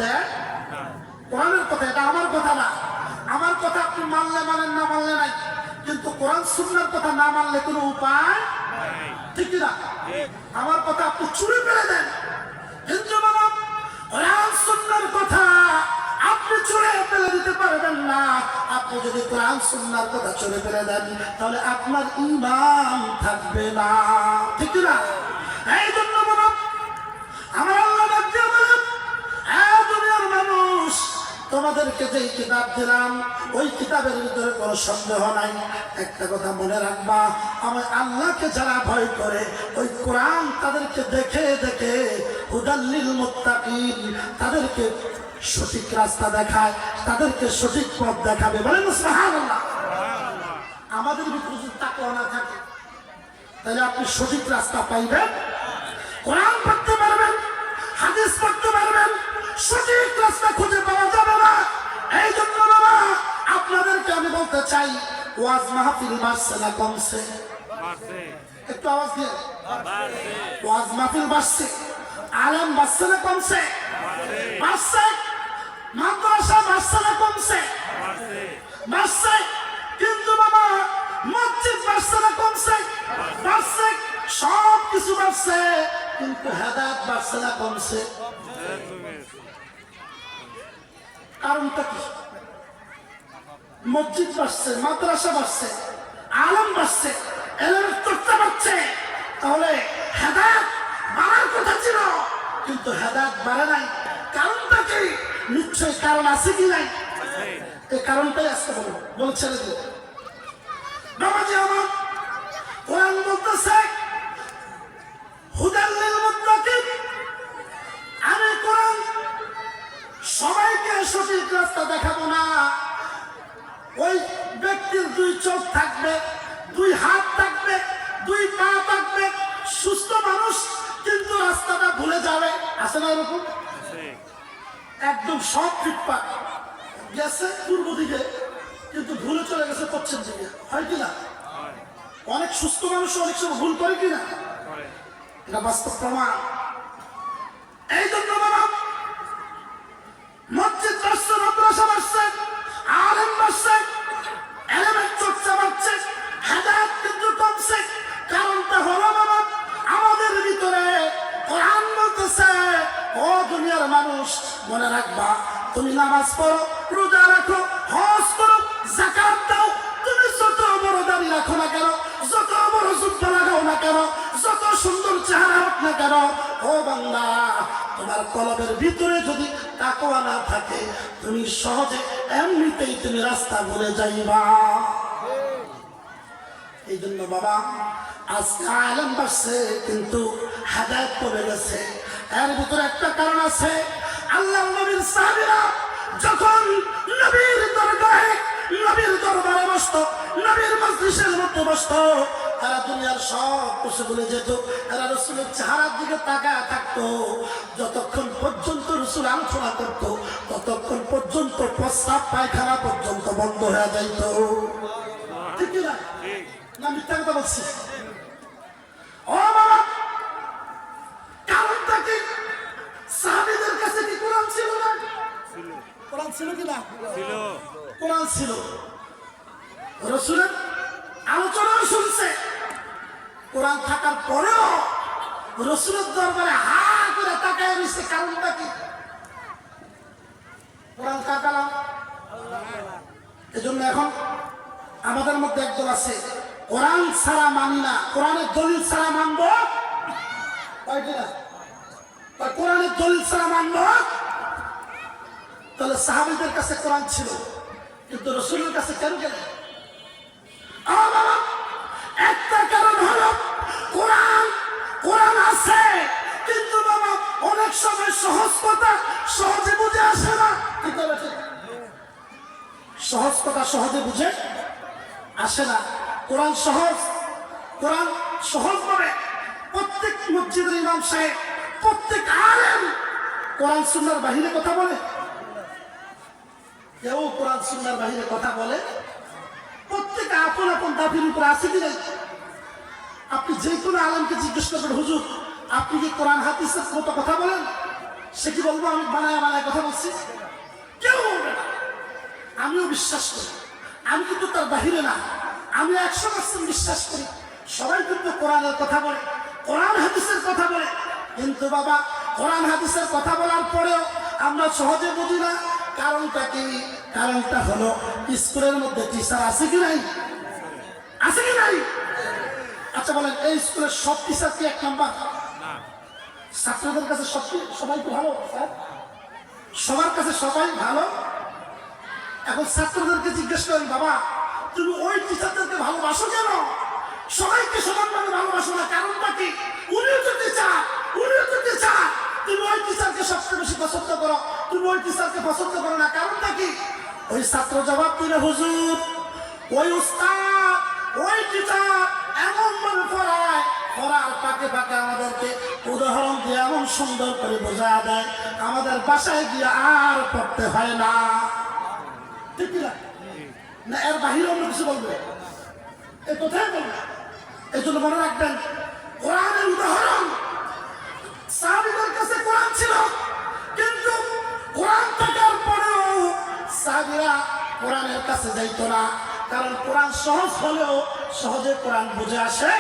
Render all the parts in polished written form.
দেয়? কোরআনের কথা, এটা আমার কথা না। আমার কথা আপনি মানলে মানেন, না মানলে নাই, কিন্তু কোরআন সুন্নাহর কথা না মানলে কোনো উপায়, ঠিক না? আমার কথা আপনি চুরি করে দেন, কিন্তু বাবা কোরআন সুন্নাহর কথা আপনি চুরে ফেলে দিতে পারবেন না। আপনি যদি কোরআন সুন্নাহর কথা চুরে ফেলে দেন তাহলে আপনার ঈমান থাকবে না, ঠিক না? এই জন্য বাবা আমার আল্লাহ ডাকতে বলেন, দুনিয়ার মানুষ, তোমাদেরকে যে কিতাব দিলাম ওই কিতাবের ভিতরে কোনো সন্দেহ নাই। একটা কথা মনে রাখবা, আমার আল্লাহকে যারা ভয় করে ওই কোরআন তাদেরকে দেখে দেখে হুদাল্লিল মুত্তাকিন, তাদেরকে সঠিক রাস্তা দেখায়, তাদেরকে সঠিক পথ দেখাবে। বলেন সুবহানাল্লাহ। আমাদের ভিতরে যদি তাকওয়া না থাকে তাহলে আপনি সঠিক রাস্তা পাইবেন, কোরআন পড়তে পারবেন, হাদিস পড়তে পারবেন, সঠিক রাস্তা খুঁজে পাওয়া যাবে না। এই জন্য বাবা আপনাদেরকে আমি বলতে চাই, ওয়াজ মাহফিল বাড়ছে না কমছে? একটু আওয়াজ দিয়ে। ওয়াজ মাহফিল বাড়ছে, আলেম বাড়ছে না কমছে? বাড়ছে। মাদ্রাসা বাড়ছে না কমছে? বাড়ছে। কিন্তু বাবা মসজিদ বাড়ছে না কমছে? বাড়ছে। সব কিছু বাড়ছে, কিন্তু হেদায়েত বাড়ছে না কমছে? কারণটা কি? মসজিদ বাড়ছে, মাদ্রাসা বাড়ছে, আলেম বাড়ছে, এলেমের চর্চা বাড়ছে, তাহলে হেদায়েত বাড়ার কথা ছিল, কিন্তু হেদায়েত বাড়ে নাই। কারণটা কি? নিশ্চয়ই কারণ আছে কি নাই? এই কারণটাই আজকে বলে ছেড়ে দিল। বাবাজি আমার, কোরআন বলতেছে হুদাল্লিল মুত্তাকিন, আমি কোরআন সবাইকে সঠিক রাস্তা দেখাবো না। ওই ব্যক্তির দুই চোখ থাকবে, দুই হাত থাকবে, দুই পা থাকবে, সুস্থ মানুষ, কিন্তু রাস্তাটা ভুলে যাবে। আছে না এরকম? একদম সব ফিটপাট গেছে পূর্ব দিকে, কিন্তু ভুলে চলে গেছে পশ্চিম দিকে, হয় কিনা? অনেক সুস্থ মানুষ অনেক সময় ভুল করে কিনা? এটা বাস্তব প্রমাণ। এই জন্য বাবা মসজিদ বাড়ছে, মাদ্রাসা বাড়ছে, আলেম বাড়ছে, এলেমের চর্চা বাড়ছে, হেদায়েত কিন্তু কমছে। কারণটা হলো বাবা আমাদের ভিতরে কোরআন বলতেছে, ও দুনিয়ার মানুষ মনে রাখবা, তুমি নামাজ পড়ো, রোজা রাখো, হজ করো, যাকাত দাও, তুমি যত বড় দাড়ি রাখো না কেন, যত বড় জুব্বা লাগাও না কেন, যত সুন্দর চেহারা হোক না কেন, ও বান্দা তোমার কলবের ভিতরে যদি তাকওয়া না থাকে তুমি সহজে এমনিতেই তুমি রাস্তা ভুলে যাইবা। এই জন্য বাবা আজকে আলেম বাড়ছে কিন্তু হেদায়েত কমে গেছে। এর ভিতরে একটা কারণ আছে, আল্লাহ নবীর সাহাবীরা যখন নবীর দরবারে, নবীর দরবারে বসতো, নবীর মজলিসের মধ্যে বসতো, তারা দুনিয়ার সব কিছু ভুলে যেত, তারা রাসূলের চেহারার দিকে তাকায় থাকতো। যতক্ষণ পর্যন্ত রাসূল আলোচনা করতো ততক্ষণ পর্যন্ত প্রস্রাব পায়খানা পর্যন্ত বন্ধ হয়ে যাইত। ঠিক না? না মিথ্যা কথা বলছি? ও বাবা, কারণটা কি? সাহাবীদের কাছে কি কোরআন ছিল না? কোরআন ছিল কি না? কোরআন ছিল, রাসূলের আলোচনা শুনছে। কোরআন থাকার পরেও রাসূলের দরবারে হা করে তাকায় রয়েছে। কারণটা কি? কোরআন কার কালাম? এজন্য এখন আমাদের মধ্যে একদল আছে, কোরআন ছাড়া মানি না, কোরআনের দলিল ছাড়া মানব, কোরআনের দলিল ছাড়া মানব। তাহলে সাহাবীদের কাছে কোরআন ছিল কিন্তু রাসূলের কাছে কেন গেল? একটা কারণ হলো কোরআন, কোরআন আছে কিন্তু বাবা অনেক সময় সহজ কথা সহজে বুঝে আসে না। সহজ কথা সহজে বুঝে আসে না। কোরআন সহজ, কোরআন সহজ ভাবে প্রত্যেক মসজিদের ইমাম সাহেব, প্রত্যেক আলেম কোরআন সুন্নাহর বাহিরে কথা বলে? কেউ কোরআন সুন্নাহর বাহিরে কথা বলে? প্রত্যেক আপন আপন দাবির উপর আছে কি নাই? আপনি যে কোনো আলেমকে জিজ্ঞেস করবেন, হুজুর আপনি কি কোরআন হাদিসের মতো কথা বলেন? সে কি বলবো আমি বানায় বানায় কথা বলছি? কেউ বলবে না। আমিও বিশ্বাস করি, আমি কিন্তু তার বাহিরে না, আমি 100% বিশ্বাস করি। সবাই কিন্তু কোরআনের কথা বলে, কোরআন হাদিসের কথা বলে, কিন্তু বাবা কোরআন হাদিসের কথা বলার পরেও আমরা সহজে বুঝি না। কারণটা কি? কারণটা হলো স্কুলের মধ্যে টিচার আছে কি নাই? আছে কি নাই? আচ্ছা বলেন, এই স্কুলের সব টিচার কি এক নাম্বার? ছাত্রদের কাছে সবাই তো ভালো স্যার, সবার কাছে সবাই ভালো। এখন ছাত্রদেরকে জিজ্ঞেস করেন, বাবা তুমি ওই টিচারদেরকে ভালোবাসো কেন? সবাইকে সমানভাবে ভালোবাসো না, কারণটা কি? উনিও তো টিচার, উনিও তো টিচার, তুমি ওই টিচারকে সবচেয়ে বেশি পছন্দ করো, তুমি ওই টিচারকে পছন্দ করো না, কারণটা কি? ওই ছাত্র জবাব দিলে, হুজুর ওই উস্তাদ, ওই টিচার এমন ভাবে পড়ায়, পড়ার পাকে পাকে আমাদেরকে উদাহরণ দিয়ে এমন সুন্দর করে বোঝা দেয়, আমাদের বাসায় গিয়ে আর পড়তে হয় না। ঠিক না? এর বাহিরে অন্য কিছু বলবে? এ কোথায় বলবে? এই জন্য মনে রাখবেন, কোরআনের উদাহরণ, সাহাবীদের কাছে কোরআন ছিল, কিন্তু কোরআন থাকার পরেও সাহাবীরা কোরআনের কাছে যাইতো না, কারণ কোরআন সহজ হলেও সহজে কোরআন বুঝে আসে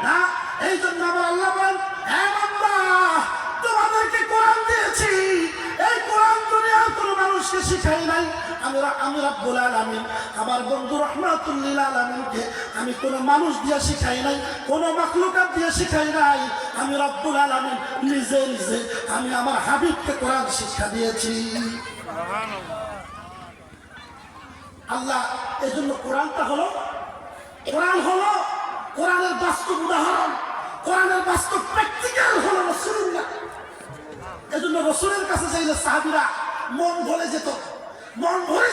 না। এই জন্য আমার আল্লাহ বলেন, হ্যাঁ বান্দা তোমাদেরকে কোরআন দিয়েছি, এই কোরআন দুনিয়ার কোনো মানুষকে শিখাই নাই। আমি রব্বুল আলামিন, আমার বন্ধু রাহমাতুল লিল আলামিনকে আমি কোনো মানুষ দিয়ে শিখাই নাই, কোনো মাখলুকাত দিয়ে শিখাই নাই। আমি রব্বুল আলামিন নিজে নিজে আমি আমার হাবিবকে কোরআন শিক্ষা দিয়েছি। আল্লাহ এই জন্য কোরআনটা হলো, কোরআন হলো কোরআনের বাস্তব উদাহরণ, কোরআনের বাস্তব প্র্যাকটিক্যাল হলো রাসূলুল্লাহ। এই জন্য রাসূলের কাছে যাইলে সাহাবীরা মন ভরে যেত, মন ভরে